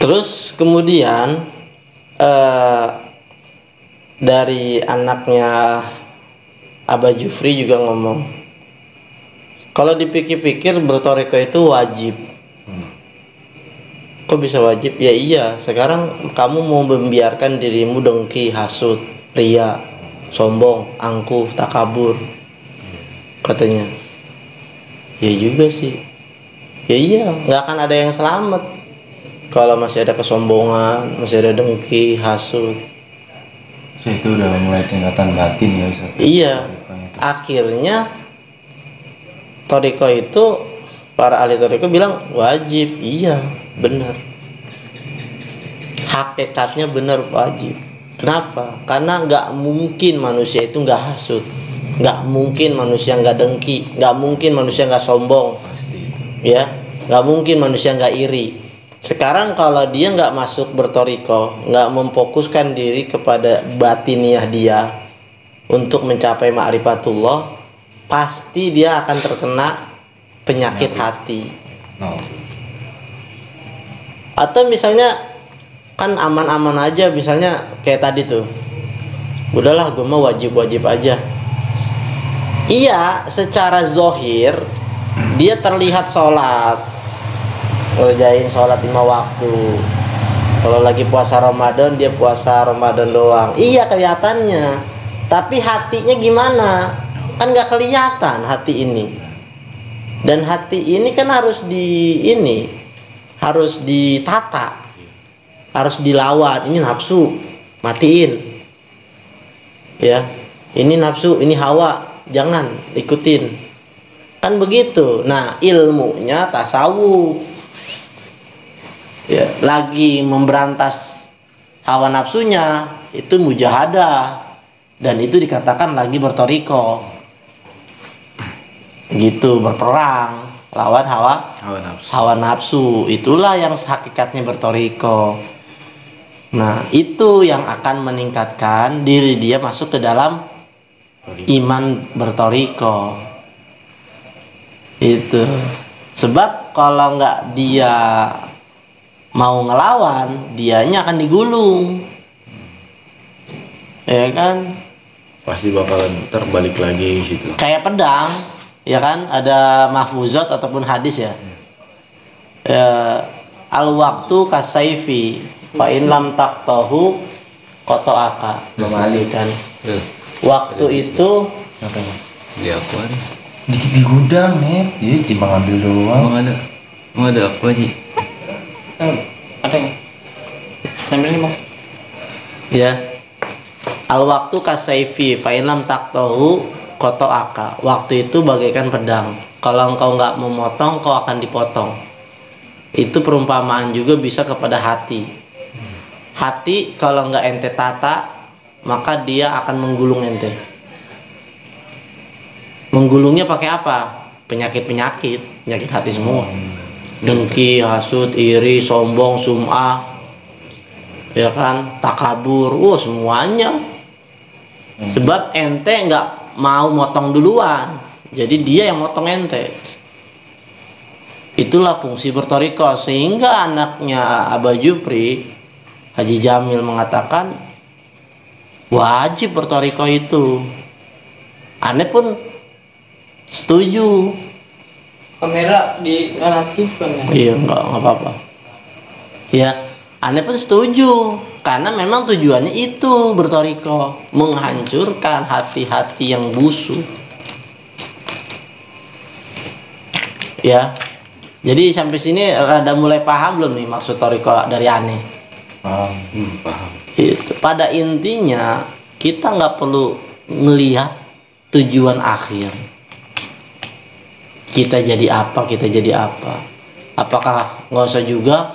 Terus kemudian dari anaknya Aba Jufri juga ngomong, kalau dipikir-pikir bertoriko itu wajib. Kok bisa wajib? Ya iya, sekarang kamu mau membiarkan dirimu dengki, hasut, ria, sombong, angkuh, takabur, katanya. Ya juga sih. Ya iya, nggak akan ada yang selamat kalau masih ada kesombongan, masih ada dengki, hasut. So, itu udah mulai tingkatan batin ya Ustaz. Iya, akhirnya toriko itu, para ahli toriko bilang wajib. Iya, benar, hakikatnya benar wajib. Kenapa? Karena nggak mungkin manusia itu nggak hasut, nggak mungkin manusia nggak dengki, nggak mungkin manusia nggak sombong, ya, nggak mungkin manusia nggak iri. Sekarang kalau dia nggak masuk bertoriko, nggak memfokuskan diri kepada batiniah dia untuk mencapai ma'rifatullah, pasti dia akan terkena penyakit hati. Atau misalnya kan aman-aman aja, misalnya kayak tadi tuh, udahlah gue mau wajib-wajib aja. Iya, secara zohir dia terlihat sholat, ngerjain sholat 5 waktu. Kalau lagi puasa Ramadan, dia puasa Ramadan doang. Iya, kelihatannya. Tapi hatinya gimana? Kan gak kelihatan hati ini. Dan hati ini kan harus harus ditata, harus dilawan. Ini nafsu, matiin. Ya, ini nafsu, ini hawa, jangan ikutin. Kan begitu. Nah, ilmunya tasawuf. Ya, lagi memberantas hawa nafsunya itu mujahadah, dan itu dikatakan lagi bertoriko, gitu, berperang lawan hawa nafsu. Itulah yang hakikatnya bertoriko. Nah, itu yang akan meningkatkan diri dia masuk ke dalam iman bertoriko. Itu sebab kalau nggak dia mau ngelawan, dianya akan digulung, ya kan? Pasti bakalan terbalik lagi gitu. Kayak pedang, ya kan? Ada mahfuzat ataupun hadis ya. Al waktu kasaifi, fa in lam taqtahu qata'aka. Kan? Waktu itu Di aku ada. Di gudang nih, dia cuma ngambil doang. Emang ada aku aja. Ada yang ngambil lima. ya, al waktu kasaifi fa in lam taqtahu qata'aka. Waktu itu bagaikan pedang, kalau engkau nggak memotong, kau akan dipotong. Itu perumpamaan juga bisa kepada hati. Hati kalau nggak ente tata, maka dia akan menggulung ente. Menggulungnya pakai apa? Penyakit hati semua. Dengki, hasud, iri, sombong, sum'ah, ya kan, takabur, semuanya. Sebab ente nggak mau motong duluan, jadi dia yang motong ente. Itulah fungsi bertoriko. Sehingga anaknya Aba Jufri, Haji Jamil, mengatakan wajib bertoriko itu. Aneh pun setuju. Kamera di nonaktifkan ya? Iya, nggak apa-apa. Ya, aneh pun setuju, karena memang tujuannya itu bertoriko, menghancurkan hati-hati yang busuk. Ya, jadi sampai sini rada mulai paham belum nih maksud toriko dari aneh? Paham. Itu pada intinya kita nggak perlu melihat tujuan akhir. Kita jadi apa? Apakah nggak usah juga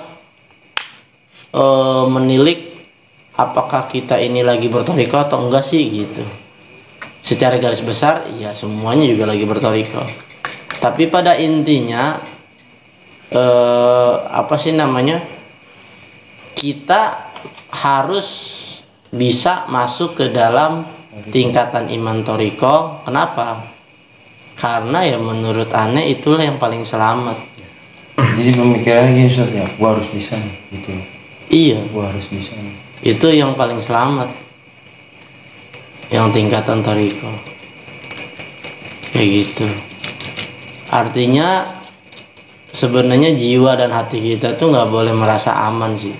menilik apakah kita ini lagi bertoriko atau enggak sih gitu. Secara garis besar, ya semuanya juga lagi bertoriko. Tapi pada intinya kita harus bisa masuk ke dalam tingkatan iman toriko. Kenapa? Karena ya menurut aneh itulah yang paling selamat. Jadi pemikirannya gini Ustaz ya, gua harus bisa nih gitu. Iya, gua harus bisa nih. itu yang paling selamat, yang tingkatan toriko kayak gitu. Artinya sebenarnya jiwa dan hati kita tuh nggak boleh merasa aman sih.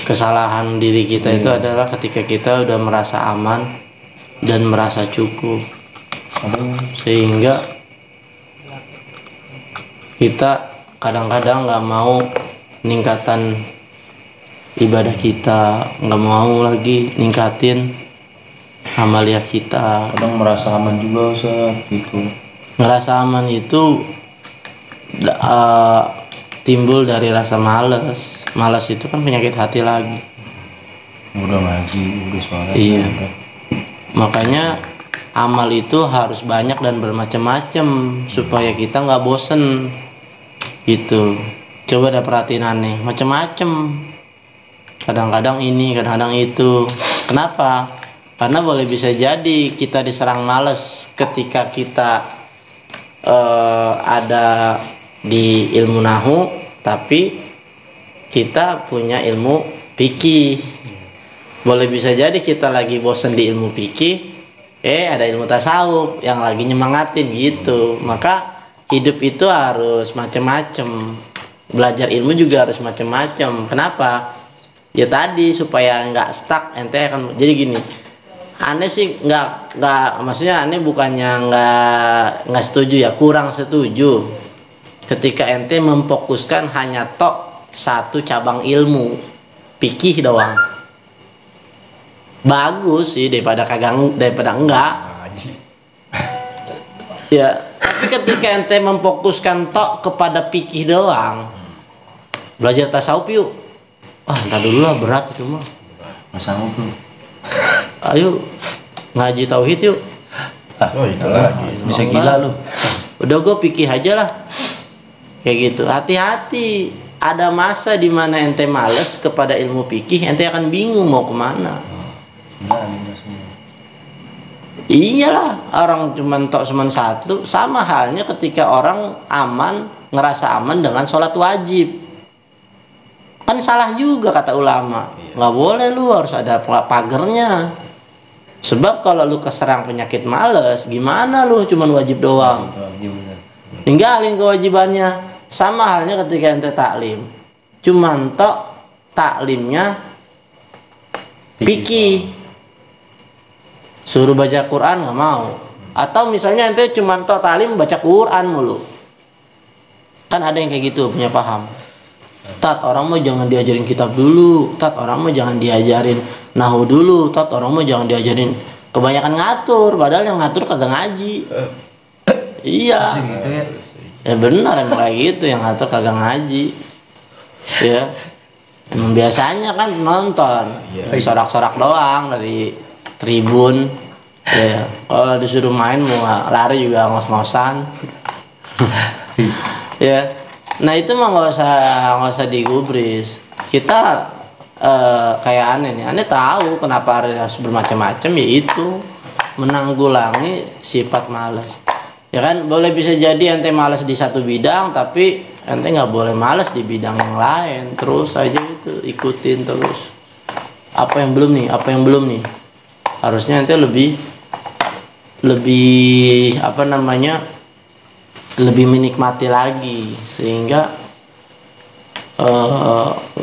Kesalahan diri kita itu adalah ketika kita udah merasa aman dan merasa cukup, sehingga kita kadang-kadang nggak mau ningkatan ibadah kita, nggak mau lagi ningkatin amaliyah kita. Kadang merasa aman juga Ustaz gitu. Ngerasa aman itu timbul dari rasa malas. Malas itu kan penyakit hati lagi. Udah ngaji, udah sholat. Iya. Udah. Makanya amal itu harus banyak dan bermacam-macam supaya kita nggak bosen gitu. Coba ada perhatiin aneh, macam-macam. Kadang-kadang ini, kadang-kadang itu. Kenapa? Karena boleh bisa jadi kita diserang malas ketika kita ada di ilmu nahu, tapi kita punya ilmu fikih. Boleh bisa jadi kita lagi bosen di ilmu fikih, ada ilmu tasawuf yang lagi nyemangatin gitu. Maka hidup itu harus macam-macam. Belajar ilmu juga harus macam-macam. Kenapa? Ya tadi supaya nggak stuck. Ente akan jadi gini. Aneh sih nggak maksudnya aneh bukannya nggak setuju ya, kurang setuju ketika ente memfokuskan hanya tok satu cabang ilmu fikih doang. Bagus sih daripada enggak. Ya, tapi ketika ente memfokuskan tok kepada fikih doang, belajar tasawuf yuk. Entar dulu lah, berat itu mah. Nggak sanggup lu. Ayo ngaji tauhid yuk. Oh itu lagi. Bisa gila lu. Udah gue fikih aja lah. Kayak gitu. Hati-hati. Ada masa di mana ente males kepada ilmu fikih, ente akan bingung mau kemana. Nah, ini maksudnya. Iyalah, orang cuman satu. Sama halnya ketika orang ngerasa aman dengan sholat wajib. Kan salah juga kata ulama. Nggak boleh, lu harus ada pagernya. Sebab kalau lu keserang penyakit males, gimana lu cuman wajib doang? Tinggalin kewajibannya. Sama halnya ketika ente taklim, cuman taklimnya fikih, suruh baca Quran nggak mau. Atau misalnya ente cuman taklim baca Quran mulu, kan ada yang kayak gitu punya paham. Tat, orang mau jangan diajarin kitab dulu. Tat, orang mau jangan diajarin nahu dulu. Tat, orang mau jangan diajarin, kebanyakan ngatur, padahal yang ngatur kagak ngaji. Iya. Gitu ya. Ya benar, emang kayak gitu, yang ngatur kagak ngaji. Ya. Emang biasanya kan nonton, sorak-sorak doang dari tribun. Ya, kalau disuruh main mau lari juga ngos-ngosan. Ya. Nah, itu mah nggak usah digubris. Kita kayak aneh nih. Aneh tahu kenapa harus bermacam-macam, yaitu menanggulangi sifat malas. Ya kan, boleh bisa jadi ente malas di satu bidang, tapi ente nggak boleh malas di bidang yang lain. Terus aja itu ikutin terus. Apa yang belum nih? Harusnya ente lebih lebih menikmati lagi, sehingga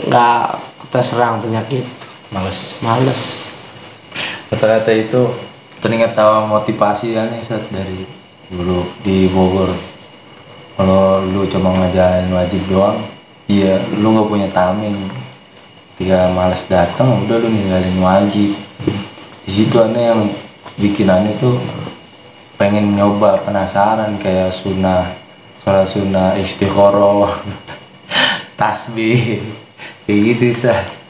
nggak terserang penyakit males. Kata-kata itu teringat tawa motivasi ya nih Ustaz dari dulu di Bogor. Kalau lu cuma ngajarin wajib doang, iya lu nggak punya tameng. Ketika malas datang, udah lu ninggalin wajib. Di situ aneh yang bikin aneh tuh pengen nyoba, penasaran kayak sholat sunnah, istikharah, tasbih, kayak gitu Ustaz.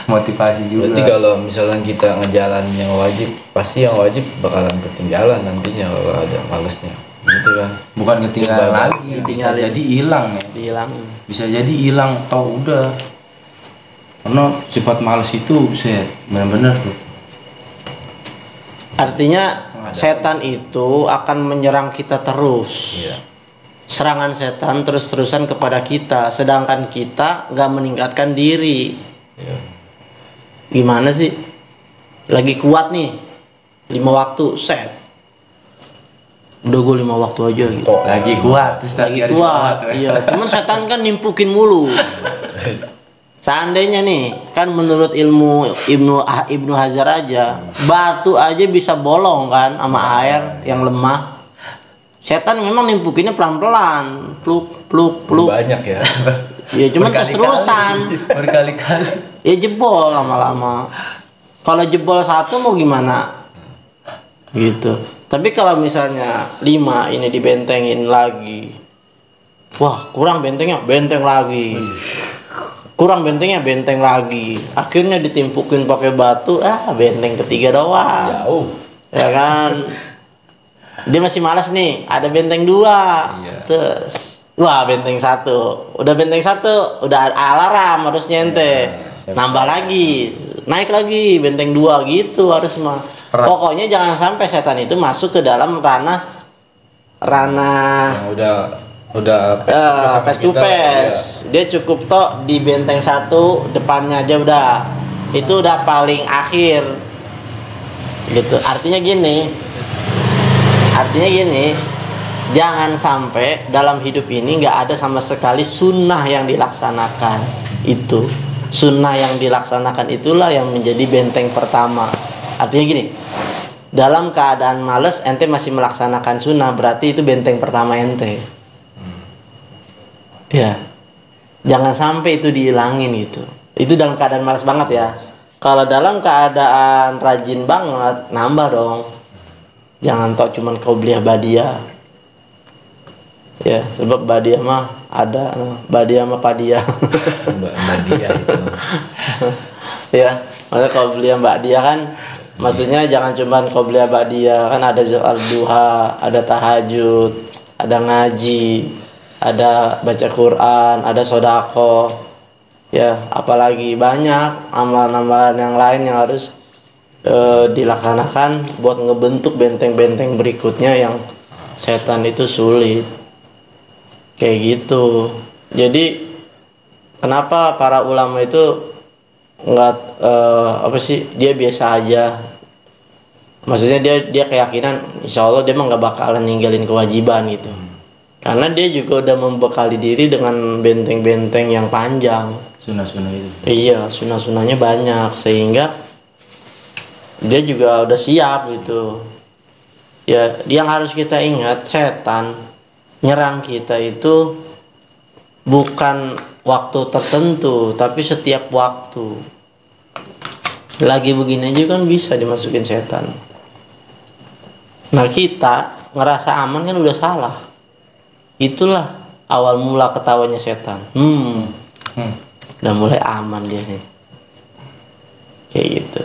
Motivasi juga. Berarti kalau misalnya kita ngejalan yang wajib, pasti yang wajib bakalan ketinggalan nantinya kalau ada malesnya, gitu kan? Bukan ketinggalan lagi, bisa jadi hilang ya. Bisa jadi hilang atau udah. Karena sifat malas itu saya benar-benar tuh. Artinya setan itu akan menyerang kita terus. Iya. serangan setan terus-terusan kepada kita, sedangkan kita nggak meningkatkan diri. Gimana sih? Lagi kuat nih, 5 waktu set, udah gue 5 waktu aja gitu. Lagi kuat, terus Lagi kuat, iya. Cuman setan kan nimpukin mulu. Seandainya nih, kan menurut ilmu Ibnu Hajar aja, batu aja bisa bolong kan sama air yang lemah. Setan memang nimpukinnya pelan-pelan, pluk pluk pluk. Banyak ya. Ya cuman terus-terusan. Berkali-kali. Ya jebol lama-lama. Kalau jebol satu mau gimana? Gitu. Tapi kalau misalnya 5 ini dibentengin lagi, wah kurang bentengnya, benteng lagi. Kurang bentengnya, benteng lagi. Akhirnya ditimpukin pakai batu, benteng ketiga doang. Jauh. Ya kan? Dia masih malas nih, ada benteng 2. Iya. Terus wah benteng 1. Udah benteng 1, udah alarm harusnya ente. siap. Nambah lagi, naik lagi benteng 2 gitu harus mah. Pokoknya jangan sampai setan itu masuk ke dalam ranah Yang udah face to face. Dia cukup tok di benteng 1 depannya aja udah. Itu udah paling akhir. Gitu. Artinya gini, jangan sampai dalam hidup ini nggak ada sama sekali sunnah yang dilaksanakan. Itu sunnah yang dilaksanakan itulah yang menjadi benteng pertama. Artinya gini, dalam keadaan males ente masih melaksanakan sunnah, berarti itu benteng pertama ente. Ya, jangan sampai itu dihilangin gitu. Itu dalam keadaan malas banget ya. Kalau dalam keadaan rajin banget, nambah dong. Jangan tok cuman qobliyah badiah. Ya, sebab badiah mah ada, badiah mah padiah. Mbak dia itu. Ya, maksudnya qobliyah badiah kan maksudnya jangan cuman qobliyah badiah, kan ada sholat duha, ada tahajud, ada ngaji, ada baca Quran, ada sodako, ya apalagi banyak amalan-amalan yang lain yang harus dilaksanakan buat ngebentuk benteng-benteng berikutnya yang setan itu sulit kayak gitu. Jadi kenapa para ulama itu nggak dia biasa aja, maksudnya dia keyakinan insya Allah dia mah nggak bakalan ninggalin kewajiban gitu, karena dia juga udah membekali diri dengan benteng-benteng yang panjang, Sunnah-sunnah itu. iya sunnah-sunnahnya banyak, sehingga dia juga udah siap gitu ya. Yang harus kita ingat, setan nyerang kita itu bukan waktu tertentu, tapi setiap waktu. Lagi begini aja kan bisa dimasukin setan. Nah kita ngerasa aman kan udah salah. Itulah awal mula ketawanya setan. Udah mulai aman dia nih, kayak gitu.